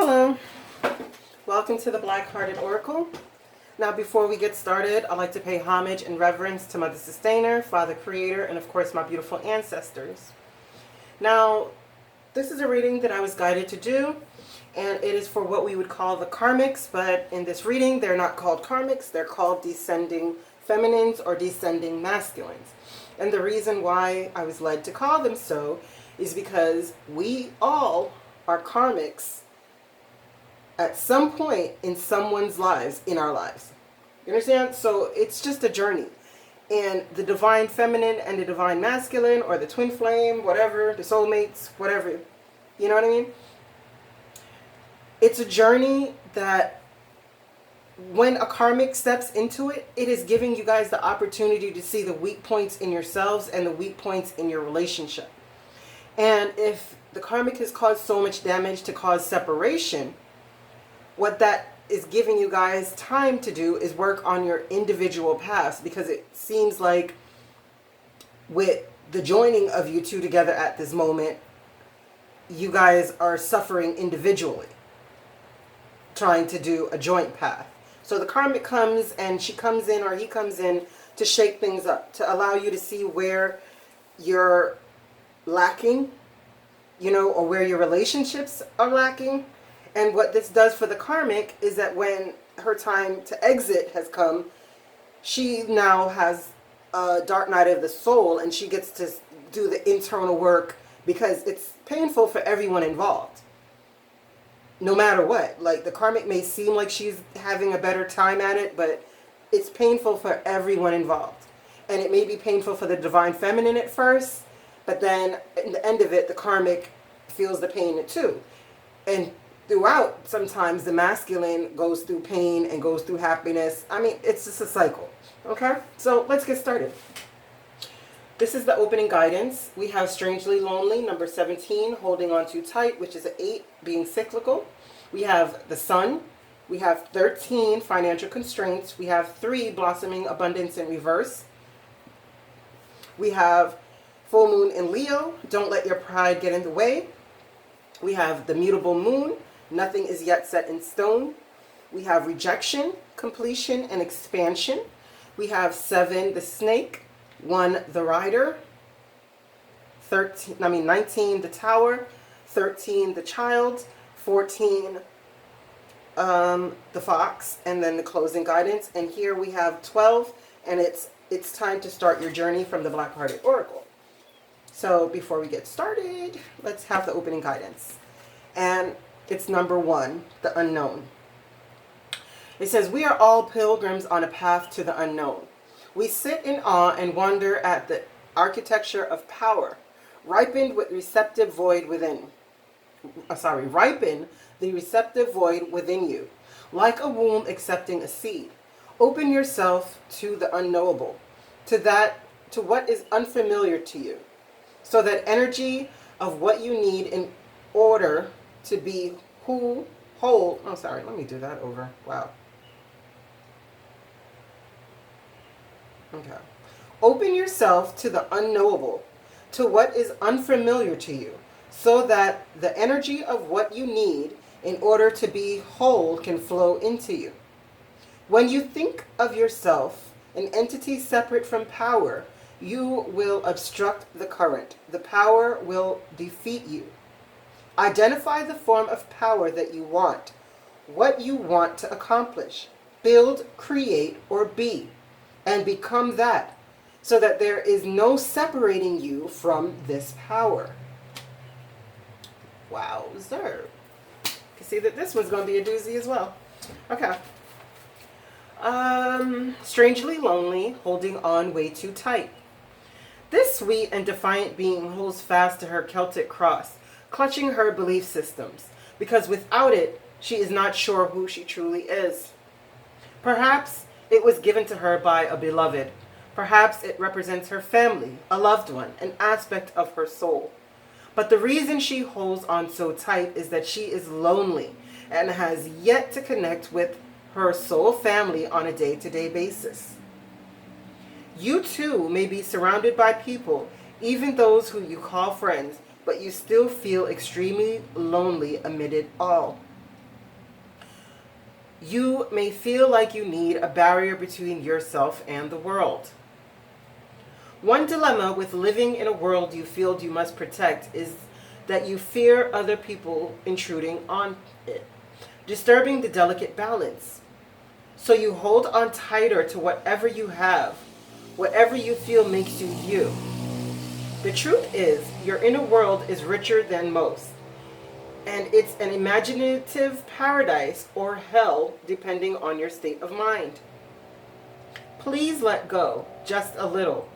Hello, welcome to the Black Hearted Oracle. Now before we get started, I'd like to pay homage and reverence to Mother Sustainer, Father Creator, and of course my beautiful ancestors. Now, this is a reading that I was guided to do, and it is for what we would call the Karmics, but in this reading they're not called Karmics, they're called descending feminines or descending masculines. And the reason why I was led to call them so is because we all are Karmics at some point in someone's lives, in our lives. You understand? So it's just a journey. And the divine feminine and the divine masculine, or the twin flame, whatever, the soulmates, whatever. You know what I mean? It's a journey that when a karmic steps into it, it is giving you guys the opportunity to see the weak points in yourselves and the weak points in your relationship. And if the karmic has caused so much damage to cause separation, what that is giving you guys time to do is work on your individual paths, because it seems like with the joining of you two together at this moment, you guys are suffering individually, trying to do a joint path. So the karmic comes, and she comes in, or he comes in, to shake things up, to allow you to see where you're lacking, you know, or where your relationships are lacking. And what this does for the karmic is that when her time to exit has come, she now has a dark night of the soul, and she gets to do the internal work, because it's painful for everyone involved. No matter what. Like, the karmic may seem like she's having a better time at it, but it's painful for everyone involved. And it may be painful for the divine feminine at first, but then in the end of it, the karmic feels the pain too. And throughout, sometimes the masculine goes through pain and goes through happiness. I mean, it's just a cycle. Okay? So let's get started. This is the opening guidance. We have Strangely Lonely, number 17, Holding On Too Tight, which is an 8, being cyclical. We have the Sun. We have 13, Financial Constraints. We have 3, Blossoming Abundance in reverse. We have Full Moon in Leo, Don't Let Your Pride Get in the Way. We have the Mutable Moon, Nothing is Yet Set in Stone. We have Rejection, Completion, and Expansion. We have 7, the Snake. 1, the Rider. 19, the Tower. 13, the Child. 14, the Fox. And then the closing guidance. And here we have 12, and it's time to start your journey from the Black Hearted Oracle. So before we get started, let's have the opening guidance. And it's number 1, the unknown. It says, we are all pilgrims on a path to the unknown. We sit in awe and wonder at the architecture of power, ripened the receptive void within you, like a womb accepting a seed. Open yourself to the unknowable, to what is unfamiliar to you, so that energy of what you need in order to be whole. Oh, sorry, let me do that over. Wow. Okay. Open yourself to the unknowable, to what is unfamiliar to you, so that the energy of what you need in order to be whole can flow into you. When you think of yourself, an entity separate from power, you will obstruct the current. The power will defeat you. Identify the form of power that you want, what you want to accomplish, build, create, or be, and become that, so that there is no separating you from this power. Wowzer. You can see that this one's going to be a doozy as well. Okay. Strangely Lonely, Holding On Way Too Tight. This sweet and defiant being holds fast to her Celtic cross, clutching her belief systems, because without it, she is not sure who she truly is. Perhaps it was given to her by a beloved. Perhaps it represents her family, a loved one, an aspect of her soul. But the reason she holds on so tight is that she is lonely and has yet to connect with her soul family on a day-to-day basis. You too may be surrounded by people, even those who you call friends, but you still feel extremely lonely amid it all. You may feel like you need a barrier between yourself and the world. One dilemma with living in a world you feel you must protect is that you fear other people intruding on it, disturbing the delicate balance. So you hold on tighter to whatever you have, whatever you feel makes you you. The truth is, your inner world is richer than most, and it's an imaginative paradise or hell depending on your state of mind. Please let go, just a little,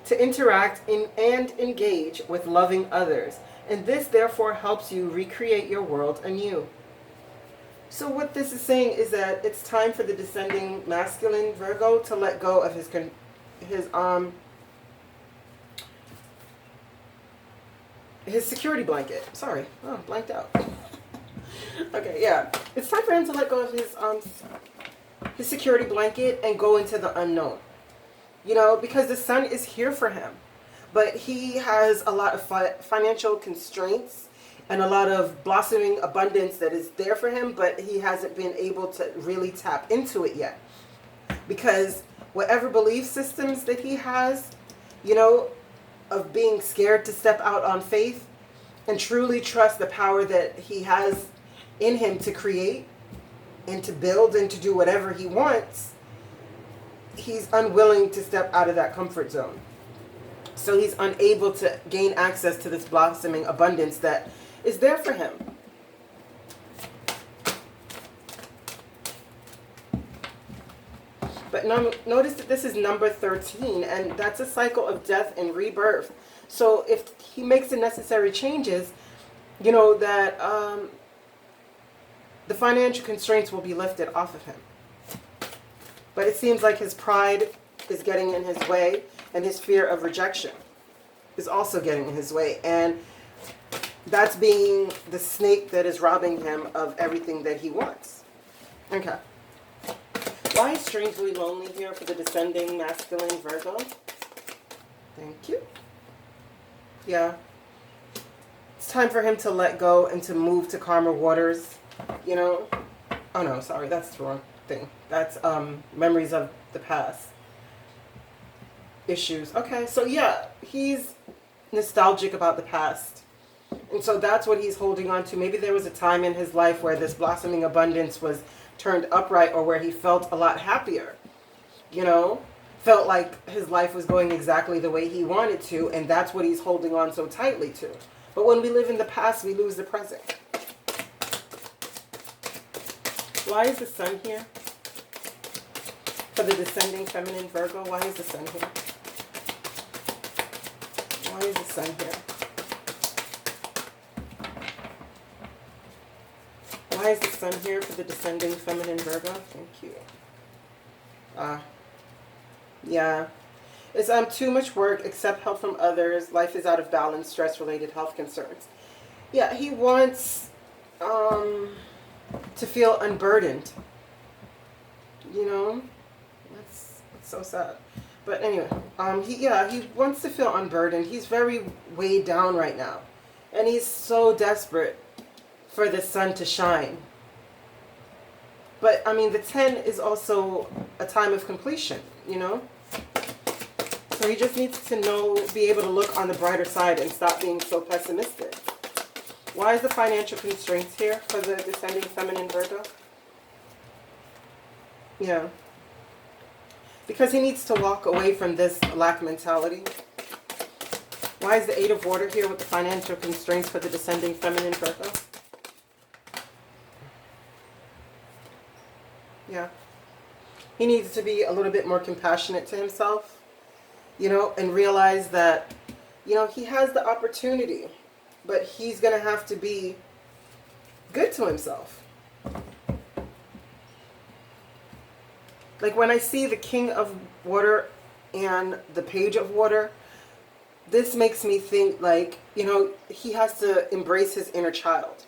to interact and engage with loving others, and this therefore helps you recreate your world anew. So what this is saying is that it's time for the descending masculine Virgo to let go of his security blanket. Sorry, oh, blanked out. Okay, yeah, it's time for him to let go of his security blanket and go into the unknown. You know, because the sun is here for him, but he has a lot of financial constraints and a lot of blossoming abundance that is there for him, but he hasn't been able to really tap into it yet. Because whatever belief systems that he has, you know, of being scared to step out on faith and truly trust the power that he has in him to create and to build and to do whatever he wants, he's unwilling to step out of that comfort zone. So he's unable to gain access to this blossoming abundance that is there for him. But notice that this is number 13, and that's a cycle of death and rebirth. So if he makes the necessary changes, you know, that the financial constraints will be lifted off of him. But it seems like his pride is getting in his way, and his fear of rejection is also getting in his way. And that's being the snake that is robbing him of everything that he wants. Okay. Why is strangely lonely here for the descending masculine Virgo? Thank you. Yeah. It's time for him to let go and to move to calmer waters. You know? Oh no, sorry, that's the wrong thing. That's memories of the past. Issues. Okay, so yeah, he's nostalgic about the past. And so that's what he's holding on to. Maybe there was a time in his life where this blossoming abundance was turned upright, or where he felt a lot happier, you know, felt like his life was going exactly the way he wanted to, and that's what he's holding on so tightly to. But when we live in the past, we lose the present. Why is the sun here? For the descending feminine Virgo, why is the sun here? Why is the sun here? Why is the sun here for the descending feminine Virgo? Thank you. Yeah. It's too much work, accept help from others. Life is out of balance, stress-related health concerns. Yeah, he wants to feel unburdened. You know? That's so sad. But anyway, he wants to feel unburdened. He's very weighed down right now. And he's so desperate for the sun to shine. But, I mean, the 10 is also a time of completion, you know? So he just needs to be able to look on the brighter side and stop being so pessimistic. Why is the financial constraints here for the descending feminine Virgo? Yeah. Because he needs to walk away from this lack mentality. Why is the 8 of Water here with the financial constraints for the descending feminine Virgo? Yeah. He needs to be a little bit more compassionate to himself, you know, and realize that, you know, he has the opportunity, but he's going to have to be good to himself. Like when I see the King of Water and the Page of Water, this makes me think like, you know, he has to embrace his inner child.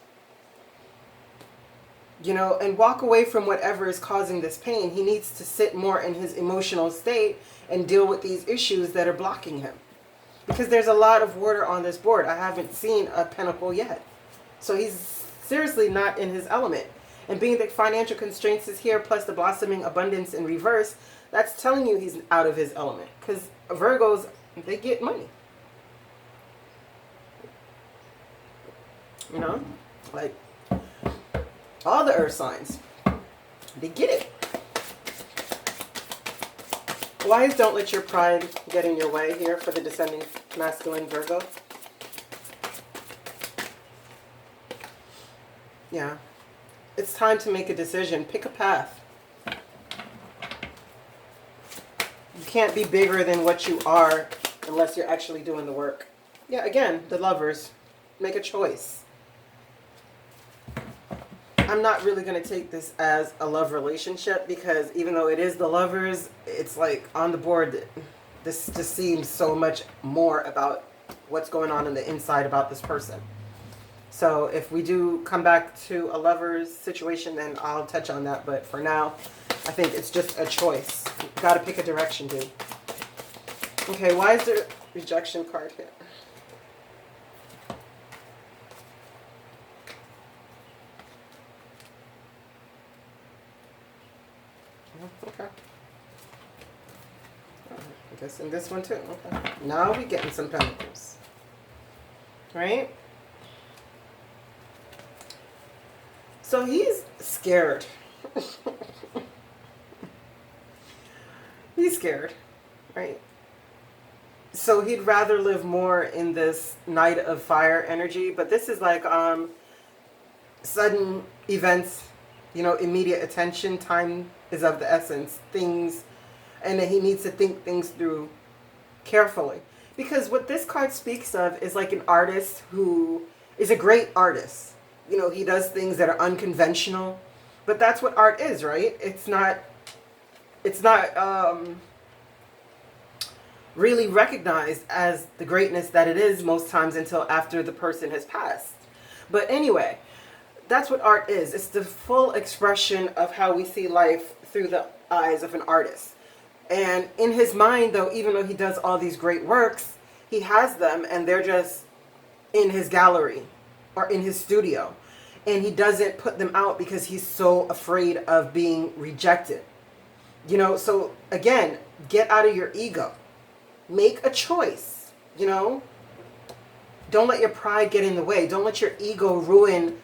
You know, and walk away from whatever is causing this pain. He needs to sit more in his emotional state and deal with these issues that are blocking him. Because there's a lot of water on this board. I haven't seen a pentacle yet. So he's seriously not in his element. And being the financial constraints is here, plus the blossoming abundance in reverse, that's telling you he's out of his element. Because Virgos, they get money. You know? Like, all the earth signs, they get it. Wise, don't let your pride get in your way here for the descending masculine Virgo. Yeah. It's time to make a decision. Pick a path. You can't be bigger than what you are unless you're actually doing the work. Yeah, again, the lovers. Make a choice. I'm not really going to take this as a love relationship because even though it is the lovers, it's like on the board, this just seems so much more about what's going on the inside about this person. So if we do come back to a lover's situation, then I'll touch on that. But for now, I think it's just a choice. You've got to pick a direction, dude. Okay, why is there a rejection card here? Okay. I guess in this one too. Okay. Now we're getting some pentacles. Right? So he's scared. He's scared, right? So he'd rather live more in this Knight of Fire energy, but this is like sudden events, you know, immediate attention, time is of the essence, things, and then he needs to think things through carefully. Because what this card speaks of is like an artist who is a great artist. You know, he does things that are unconventional, but that's what art is, right? It's not really recognized as the greatness that it is most times until after the person has passed. But anyway, that's what art is. It's the full expression of how we see life through the eyes of an artist. And in his mind, though, even though he does all these great works, he has them and they're just in his gallery or in his studio, and he doesn't put them out because he's so afraid of being rejected. You know, so again, get out of your ego. Make a choice, you know? Don't let your pride get in the way. Don't let your ego ruin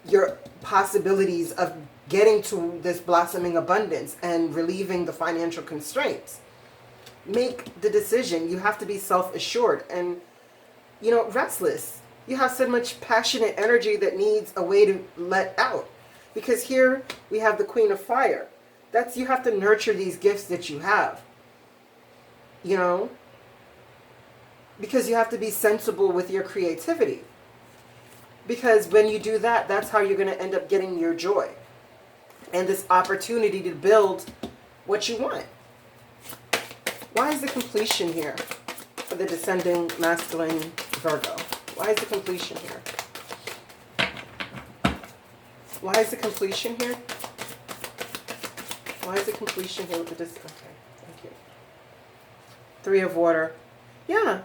your possibilities of getting to this blossoming abundance and relieving the financial constraints. Make the decision. You have to be self-assured and, you know, restless. You have so much passionate energy that needs a way to let out. Because here we have the Queen of Fire. That's, you have to nurture these gifts that you have. You know? Because you have to be sensible with your creativity. Because when you do that, that's how you're going to end up getting your joy. And this opportunity to build what you want. Why is the completion here for the descending masculine Virgo? Why is the completion here? Why is the completion here? Why is the completion here with the okay, thank you. Three of Water. Yeah,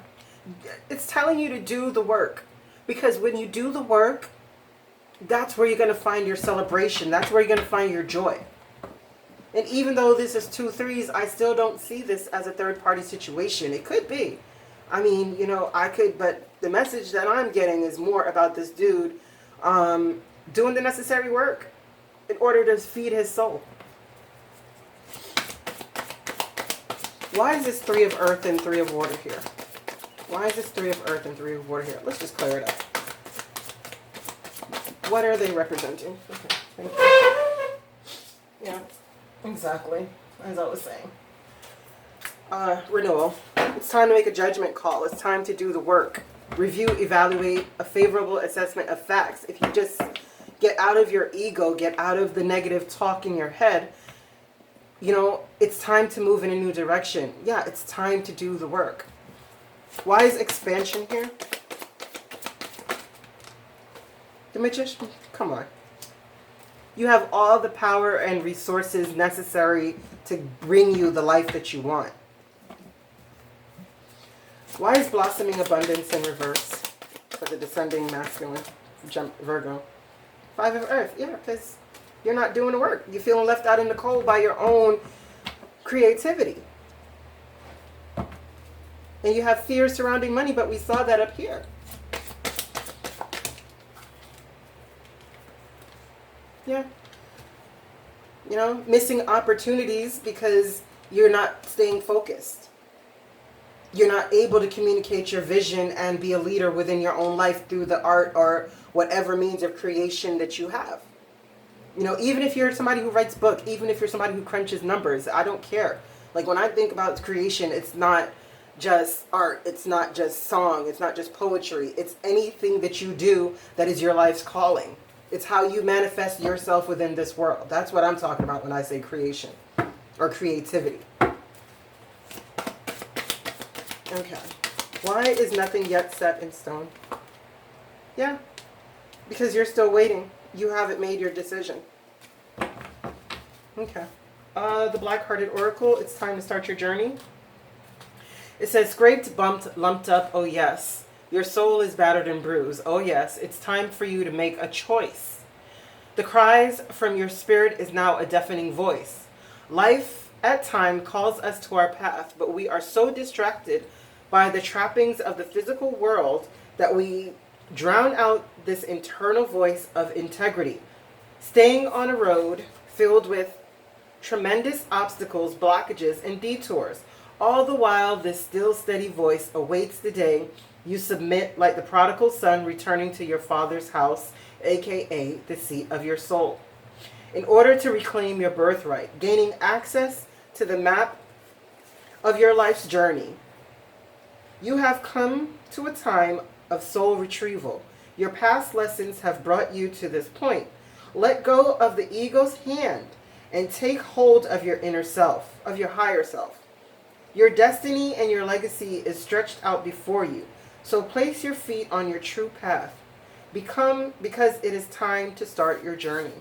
it's telling you to do the work. Because when you do the work, that's where you're going to find your celebration. That's where you're going to find your joy. And even though this is 2 3s, I still don't see this as a third-party situation. It could be. I mean, you know, I could, but the message that I'm getting is more about this dude doing the necessary work in order to feed his soul. Why is this 3 of Earth and 3 of Water here? Why is this 3 of Earth and 3 of Water here? Let's just clear it up. What are they representing? Okay, thank you. Yeah, exactly. As I was saying. Renewal. It's time to make a judgment call. It's time to do the work. Review, evaluate, a favorable assessment of facts. If you just get out of your ego, get out of the negative talk in your head, you know, it's time to move in a new direction. Yeah, it's time to do the work. Why is expansion here? The Magician, come on. You have all the power and resources necessary to bring you the life that you want. Why is blossoming abundance in reverse for the descending masculine Virgo? 5 of Earth. Yeah, because You're not doing the work. You're feeling left out in the cold by your own creativity. And you have fears surrounding money, but we saw that up here. Yeah. You know, missing opportunities because you're not staying focused. You're not able to communicate your vision and be a leader within your own life through the art or whatever means of creation that you have. You know, even if you're somebody who writes books, even if you're somebody who crunches numbers, I don't care. Like when I think about creation, it's not just art, it's not just song, it's not just poetry, it's anything that you do that is your life's calling. It's how you manifest yourself within this world. That's what I'm talking about when I say creation or creativity. Okay. Why is nothing yet set in stone? Yeah. Because you're still waiting. You haven't made your decision. Okay. The Black-Hearted Oracle, it's time to start your journey. It says, scraped, bumped, lumped up, oh yes. Your soul is battered and bruised, oh yes. It's time for you to make a choice. The cries from your spirit is now a deafening voice. Life, at times, calls us to our path, but we are so distracted by the trappings of the physical world that we drown out this internal voice of integrity. Staying on a road filled with tremendous obstacles, blockages, and detours. All the while, this still, steady voice awaits the day you submit like the prodigal son returning to your father's house, a.k.a. the seat of your soul. In order to reclaim your birthright, gaining access to the map of your life's journey, you have come to a time of soul retrieval. Your past lessons have brought you to this point. Let go of the ego's hand and take hold of your inner self, of your higher self. Your destiny and your legacy is stretched out before you. So place your feet on your true path. Because it is time to start your journey.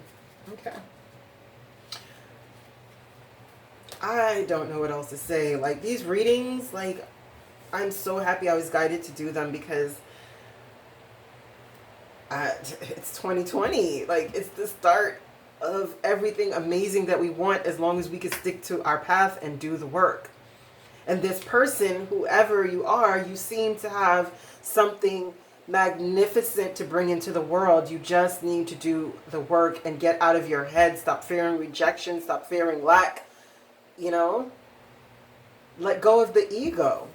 Okay. I don't know what else to say. Like these readings, like I'm so happy I was guided to do them because it's 2020. Like it's the start of everything amazing that we want as long as we can stick to our path and do the work. And this person, whoever you are, you seem to have something magnificent to bring into the world. You just need to do the work and get out of your head. Stop fearing rejection. Stop fearing lack. You know? Let go of the ego.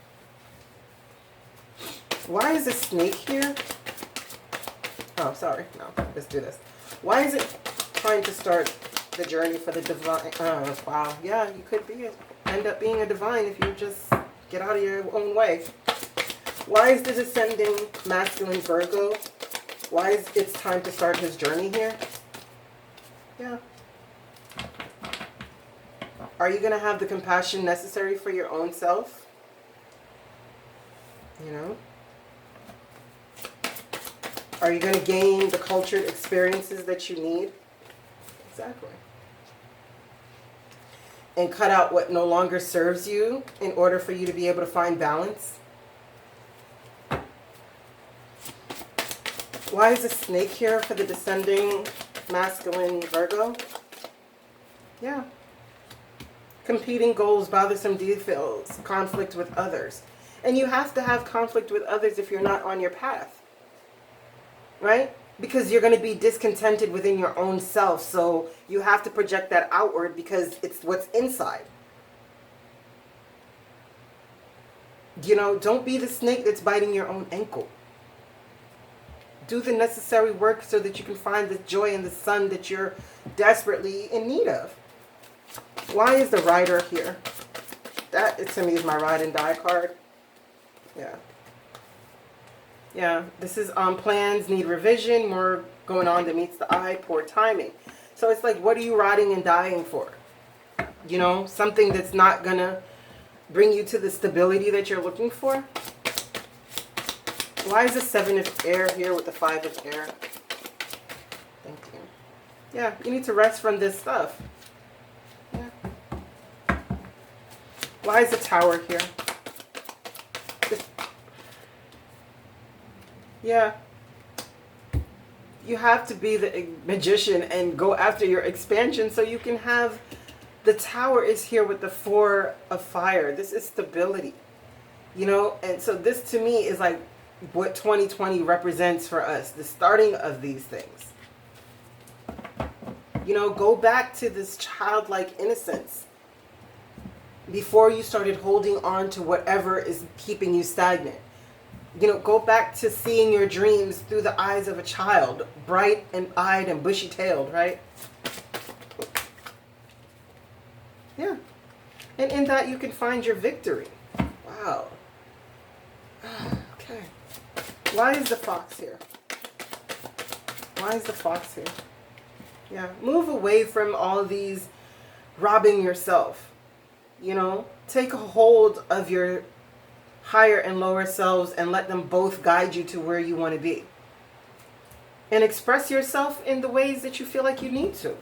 Why is a snake here? Oh, sorry. No, let's do this. Why is it time to start the journey for the divine? Oh, wow. Yeah, you could end up being a divine if you just get out of your own way. Why is the descending masculine Virgo? Why is it's time to start his journey here? Yeah. Are you going to have the compassion necessary for your own self? You know? Are you going to gain the cultured experiences that you need? Exactly. And cut out what no longer serves you in order for you to be able to find balance? Why is a snake here for the descending masculine Virgo? Yeah. Competing goals, bothersome details, conflict with others. And you have to have conflict with others if you're not on your path. Right? Because you're going to be discontented within your own self. So you have to project that outward because it's what's inside. You know, don't be the snake that's biting your own ankle. Do the necessary work so that you can find the joy and the sun that you're desperately in need of. Why is the Rider here? That, to me, is my ride and die card. Yeah. Yeah, this is plans need revision, more going on that meets the eye, poor timing. So it's like, what are you riding and dying for? You know, something that's not going to bring you to the stability that you're looking for. Why is the 7 of air here with the 5 of air? Thank you. Yeah, you need to rest from this stuff. Yeah. Why is the Tower here? Yeah. You have to be the magician and go after your expansion so you can have, the tower is here with the 4 of fire. This is stability, you know? And so this to me is like what 2020 represents for us, the starting of these things. You know, go back to this childlike innocence before you started holding on to whatever is keeping you stagnant. You know, go back to seeing your dreams through the eyes of a child, bright and eyed and bushy tailed, right? Yeah. And in that you can find your victory. Wow. Okay. Why is the fox here? Why is the fox here? Yeah. Move away from all these robbing yourself. You know, take a hold of your higher and lower selves and let them both guide you to where you want to be. And express yourself in the ways that you feel like you need to.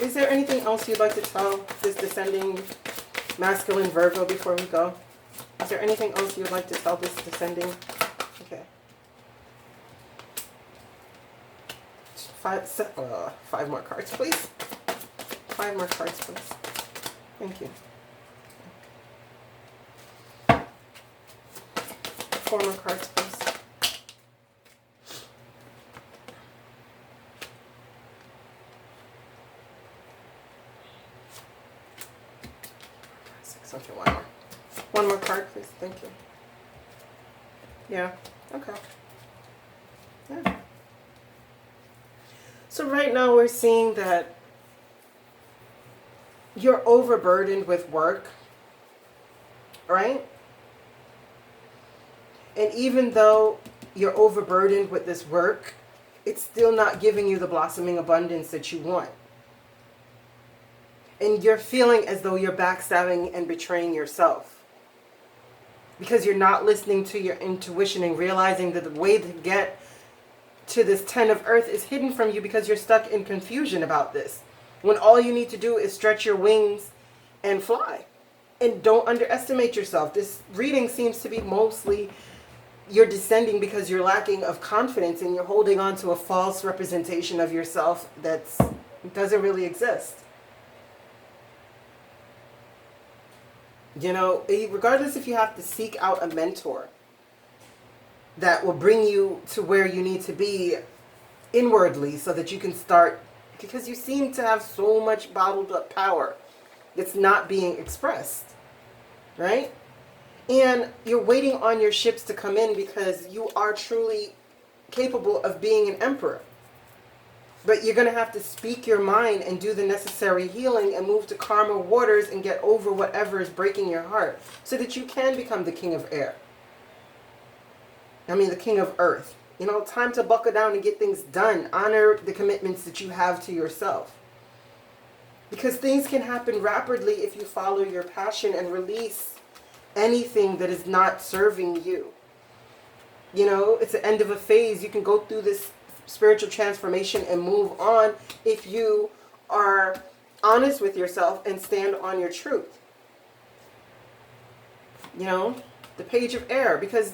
Is there anything else you'd like to tell this descending masculine Virgo before we go? Is there anything else you'd like to tell this descending? Okay. 5 more cards, please. 5 more cards, please. Thank you. 4 more cards, please. Okay, 1 more. 1 more card, please. Thank you. Yeah. Okay. Yeah. So right now we're seeing that you're overburdened with work, right? And even though you're overburdened with this work, it's still not giving you the blossoming abundance that you want. And you're feeling as though you're backstabbing and betraying yourself. Because you're not listening to your intuition and realizing that the way to get to this 10 of earth is hidden from you because you're stuck in confusion about this. When all you need to do is stretch your wings and fly. And don't underestimate yourself. This reading seems to be mostly you're descending because you're lacking of confidence and you're holding on to a false representation of yourself that doesn't really exist. You know, regardless if you have to seek out a mentor that will bring you to where you need to be inwardly so that you can start, because you seem to have so much bottled up power that's not being expressed, right? And you're waiting on your ships to come in because you are truly capable of being an emperor. But you're going to have to speak your mind and do the necessary healing and move to karma waters and get over whatever is breaking your heart so that you can become the king of air. I mean, the king of earth. You know, time to buckle down and get things done. Honor the commitments that you have to yourself. Because things can happen rapidly if you follow your passion and release anything that is not serving you. You know, it's the end of a phase. You can go through this spiritual transformation and move on if you are honest with yourself and stand on your truth. You know, the page of air, because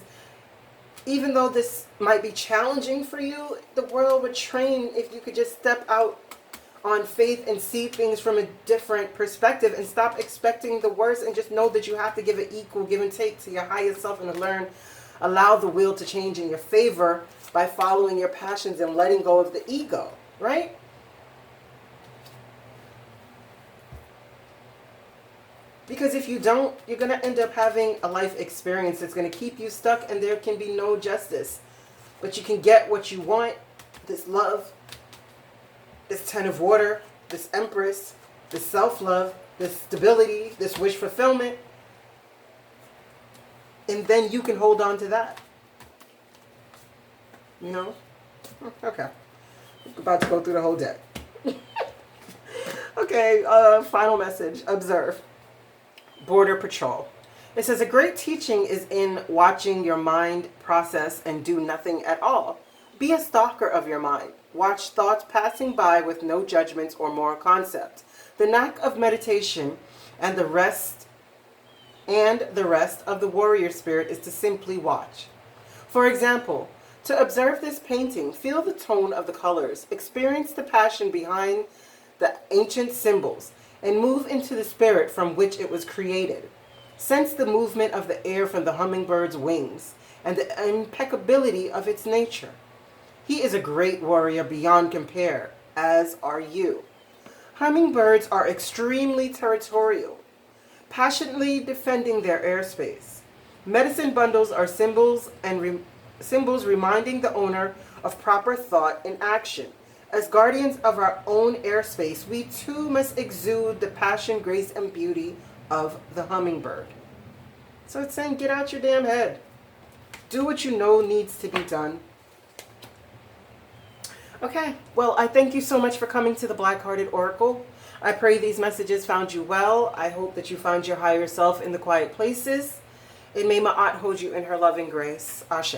even though this might be challenging for you, the world would train if you could just step out on faith and see things from a different perspective and stop expecting the worst and just know that you have to give an equal give and take to your highest self and allow the wheel to change in your favor by following your passions and letting go of the ego, right? Because if you don't, you're going to end up having a life experience that's going to keep you stuck and there can be no justice. But you can get what you want, this love, this 10 of water, this empress, this self-love, this stability, this wish fulfillment. And then you can hold on to that. You know? Okay. I'm about to go through the whole deck. Okay, final message. Observe. Border Patrol. It says, a great teaching is in watching your mind process and do nothing at all. Be a stalker of your mind. Watch thoughts passing by with no judgments or moral concept. The knack of meditation and the rest of the warrior spirit is to simply watch. For example, To observe this painting, feel the tone of the colors, experience the passion behind the ancient symbols, and move into the spirit from which it was created. Sense the movement of the air from the hummingbird's wings and the impeccability of its nature. He is a great warrior beyond compare, as are you. Hummingbirds are extremely territorial, passionately defending their airspace. Medicine bundles are symbols reminding the owner of proper thought and action. As guardians of our own airspace, we too must exude the passion, grace, and beauty of the hummingbird. So it's saying, get out your damn head. Do what you know needs to be done. Okay, well, I thank you so much for coming to the Black Hearted Oracle. I pray these messages found you well. I hope that you found your higher self in the quiet places. And may Ma'at hold you in her loving grace. Ashe.